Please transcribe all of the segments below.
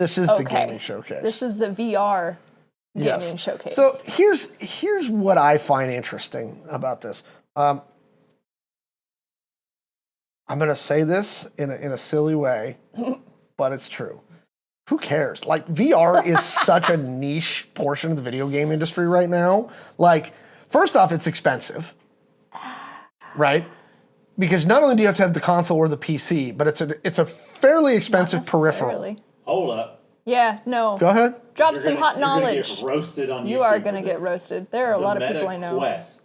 This is the gaming showcase. This is the VR gaming showcase. So here's what I find interesting about this. I'm going to say this in a silly way, but it's true. Who cares? Like, VR is such a niche portion of the video game industry right now. Like, first off, it's expensive, right? Because not only do you have to have the console or the PC, but it's a fairly expensive peripheral. Hold up. Yeah, no. Go ahead. Drop some hot knowledge. Get roasted on YouTube. You are going to get roasted. There are a lot of people I know. The Quest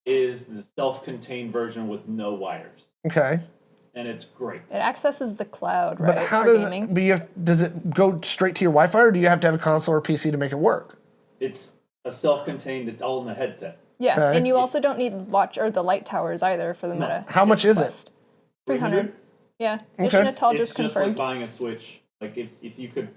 is the self-contained version with no wires. Okay. And it's great. It accesses the cloud, right? But how for does gaming. does it go straight to your Wi-Fi, or do you have to have a console or PC to make it work? It's a self-contained. It's all in the headset. Yeah, Okay. and you also don't need the light towers either for the Meta. How much is it? 300. Yeah. Okay. Natal just It's just like confirmed. buying a Switch. Like if you could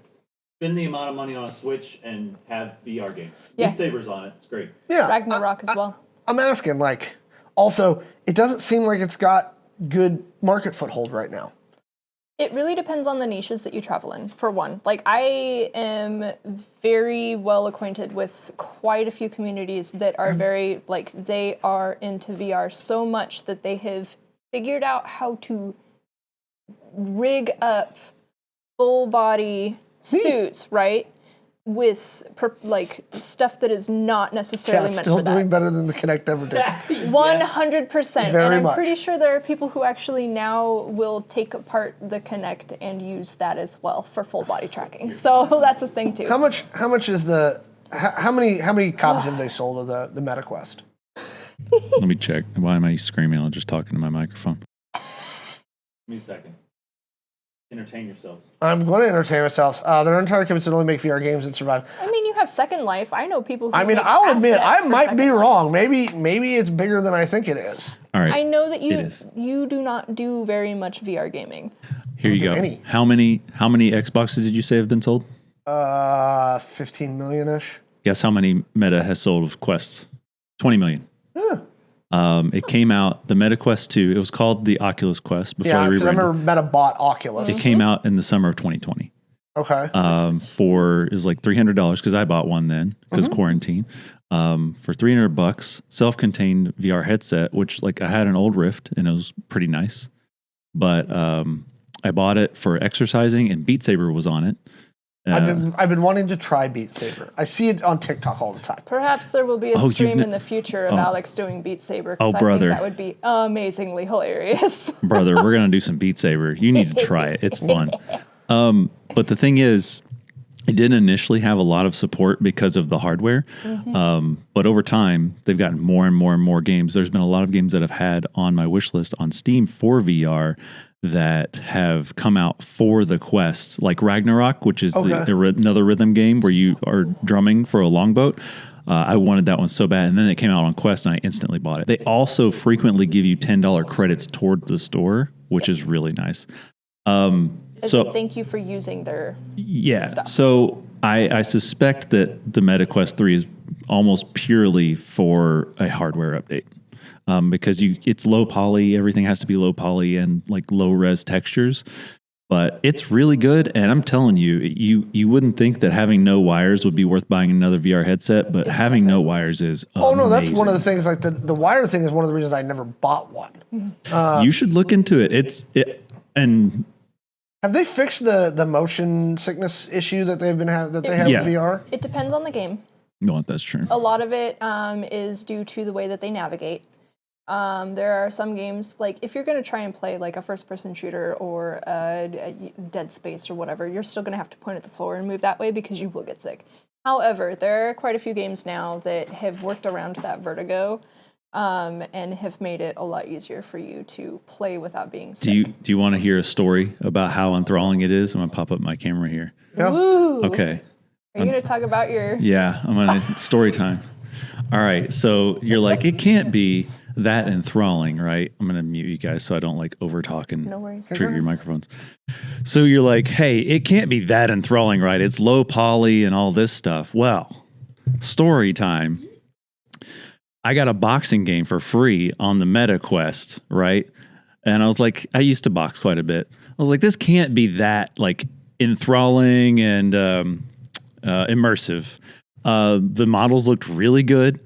spend the amount of money on a Switch and have VR games. Yeah. Beat Saber's on it. It's great. Yeah. Ragnarok as well. I'm asking, like, also, it doesn't seem like it's got good market foothold right now. It really depends on the niches that you travel in, for one. Like, I am very well acquainted with quite a few communities that are very, like, they are into VR so much that they have figured out how to rig up full body suits, right? With like stuff that is not necessarily meant Still for that. doing better than the Kinect ever did. 100%. And Very I'm much. pretty sure there are people who actually now will take apart the Kinect and use that as well for full body tracking. So that's a thing too. How much is the how many copies have they sold of the MetaQuest? Let me check. Why am I screaming? I'm just talking to my microphone. Give me a second. Entertain yourselves. I'm going to entertain myself. Their entire commitment to only make VR games and survive. I mean, you have Second Life. I know people who I mean, make I'll admit, I assets for might be Second Life. wrong. Maybe it's bigger than I think it is. All right. I know that It is. you do not do very much VR gaming. Here you do go. any. How many Xboxes did you say have been sold? 15 million-ish. Guess how many Meta has sold of Quests? 20 million. It came out, the Meta Quest 2, it was called the Oculus Quest before Yeah, they because I rebranded. remember Meta bought Oculus. It came out in the summer of 2020. Okay. It was like $300 because I bought one then because quarantine. For $300, self-contained VR headset, which like I had an old Rift and it was pretty nice, but I bought it for exercising and Beat Saber was on it. I've been wanting to try Beat Saber. I see it on TikTok all the time. Perhaps there will be a Oh, stream in the future of Alex doing Beat Saber. 'Cause I brother. think that would be amazingly hilarious. Brother, we're gonna do some Beat Saber. You need to try it. It's fun. But the thing is, it didn't initially have a lot of support because of the hardware. But over time, they've gotten more and more and more games. There's been a lot of games that I've had on my wish list on Steam for VR that have come out for the Quest, like Ragnarok, which is another rhythm game where you are drumming for a longboat. I wanted that one so bad, and then it came out on Quest, and I instantly bought it. They also frequently give you $10 credits toward the store, which is really nice. So thank you for using their stuff. So I suspect that the Meta Quest 3 is almost purely for a hardware update. Because it's low poly, everything has to be low poly and like low res textures, but it's really good. And I'm telling you, you wouldn't think that having no wires would be worth buying another VR headset, but having no wires is amazing. Oh no, that's one of the things. Like the wire thing is one of the reasons I never bought one. You should look into it. And have they fixed the motion sickness issue that they have with VR? It depends on the game. no, that's true. A lot of it is due to the way that they navigate. There are some games, like if you're going to try and play like a first-person shooter or a Dead Space or whatever, you're still going to have to point at the floor and move that way because you will get sick. However, there are quite a few games now that have worked around that vertigo and have made it a lot easier for you to play without being sick. Do you want to hear a story about how enthralling it is? I'm going to pop up my camera here. Yeah. Woo! Okay. Are you going to talk about your... Yeah, I'm on story time. All right, so you're like, it can't be that enthralling, right? I'm going to mute you guys so I don't like over talk and No worries. trigger your microphones. So you're like, hey, it can't be that enthralling, right? It's low poly and all this stuff. Well, story time. I got a boxing game for free on the Meta Quest, right? And I was like, I used to box quite a bit. I was like, this can't be that like enthralling and immersive. The models looked really good.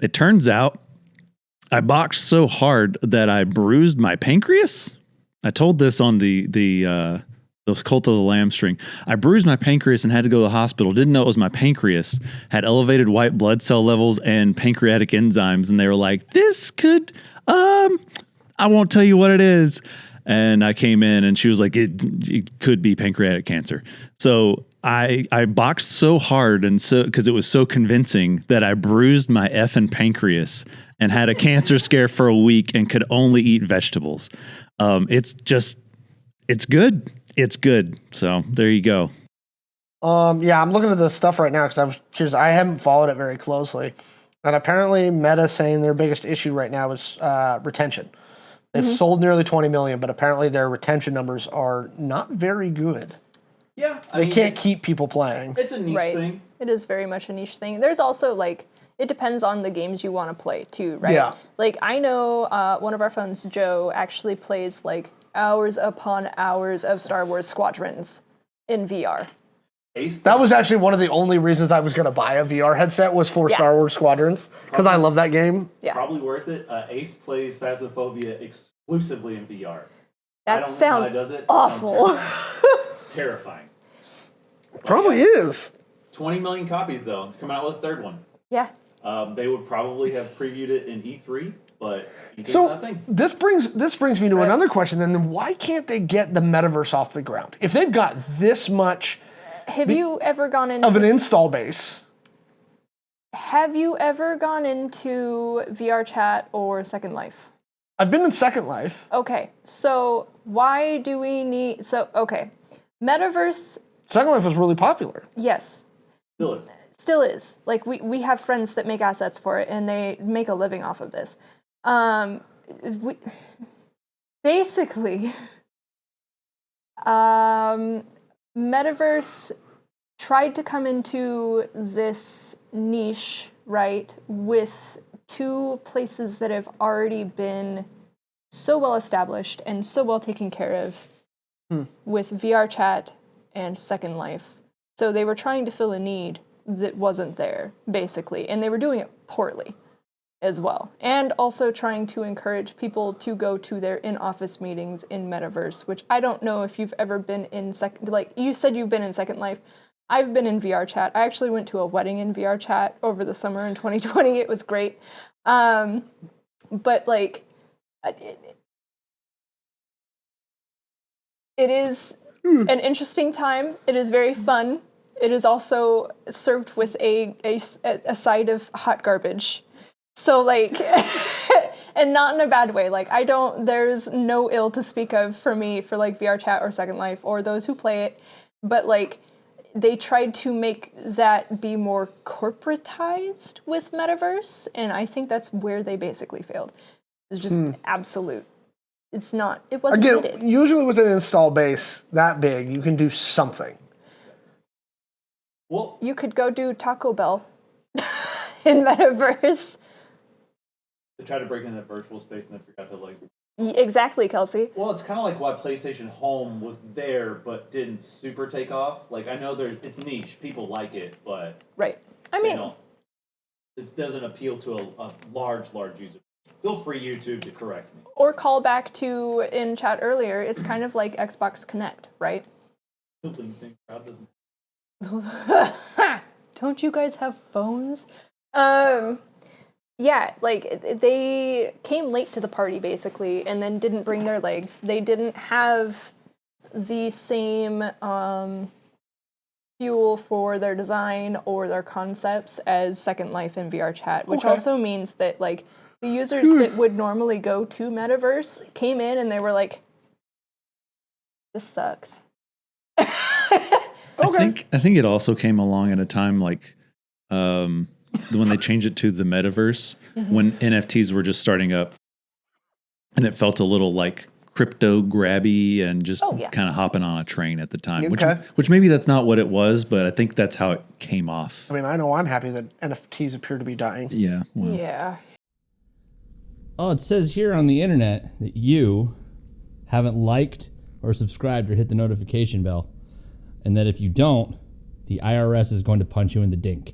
It turns out I boxed so hard that I bruised my pancreas. I told this on the Cult of the Lamb stream. I bruised my pancreas and had to go to the hospital. Didn't know it was my pancreas. Had elevated white blood cell levels and pancreatic enzymes. And they were like, this could, I won't tell you what it is. And I came in and she was like, it could be pancreatic cancer. So I boxed so hard and so because it was so convincing that I bruised my effing pancreas and had a cancer scare for a week and could only eat vegetables. It's good. It's good. So there you go. Yeah, I'm looking at this stuff right now because I haven't followed it very closely. And apparently Meta saying their biggest issue right now is retention. They've sold nearly 20 million, but apparently their retention numbers are not very good. Yeah. They can't keep people playing. It's a niche thing. It is very much a niche thing. There's also like, it depends on the games you want to play too, right? Yeah. Like I know one of our friends, Joe, actually plays like hours upon hours of Star Wars Squadrons in VR. That was actually one of the only reasons I was going to buy a VR headset was for Star Wars Squadrons because I love that game. Yeah. Probably worth it. Ace plays Phasmophobia exclusively in VR. That sounds awful. Terrifying. Probably is. 20 million copies though. It's coming out with a third one. Yeah. They would probably have previewed it in E3, but E3's So nothing. this brings me to another question. Then why can't they get the metaverse off the ground if they've got this much? Have you ever gone into of an install base? Have you ever gone into VR Chat or Second Life? I've been in Second Life. Okay, so why do we need? Okay, Metaverse. Second Life was really popular. Yes. Still is. Still is. Like we have friends that make assets for it, and they make a living off of this. Basically, Metaverse tried to come into this niche, right, with two places that have already been so well established and so well taken care of with VR Chat and Second Life. So they were trying to fill a need that wasn't there, basically, and they were doing it poorly as well. And also trying to encourage people to go to their in-office meetings in Metaverse, which I don't know if you've ever been in like you said you've been in Second Life. I've been in VR Chat. I actually went to a wedding in VR Chat over the summer in 2020. It was great. But like, it is an interesting time. It is very fun. It is also served with a side of hot garbage. So like, and not in a bad way. Like there's no ill to speak of for me for like VR Chat or Second Life or those who play it. But like, they tried to make that be more corporatized with Metaverse. And I think that's where they basically failed. It's just absolute. It wasn't needed. Usually with an install base that big, you can do something. Well, you could go do Taco Bell in Metaverse. They tried to break in that virtual space and they forgot their legs. Exactly, Kelsey. Well, it's kind of like why PlayStation Home was there but didn't super take off. Like, I know it's niche, people like it, but right. I mean, it doesn't appeal to a large user. Feel free, YouTube, to correct me. Or call back to in chat earlier. It's kind of like Xbox Connect, right? Don't you guys have phones? Yeah, like they came late to the party basically, and then didn't bring their legs. They didn't have the same fuel for their design or their concepts as Second Life and VR Chat, which also means that like the users that would normally go to Metaverse came in and they were like, "This sucks." I think it also came along at a time like when they changed it to the metaverse, when NFTs were just starting up, and it felt a little like crypto grabby and just kind of hopping on a train at the time. Which maybe that's not what it was, but I think that's how it came off. I mean, I know I'm happy that NFTs appear to be dying. Yeah. Well. Yeah. Oh, it says here on the internet that you haven't liked or subscribed or hit the notification bell. and that if you don't, the IRS is going to punch you in the dink.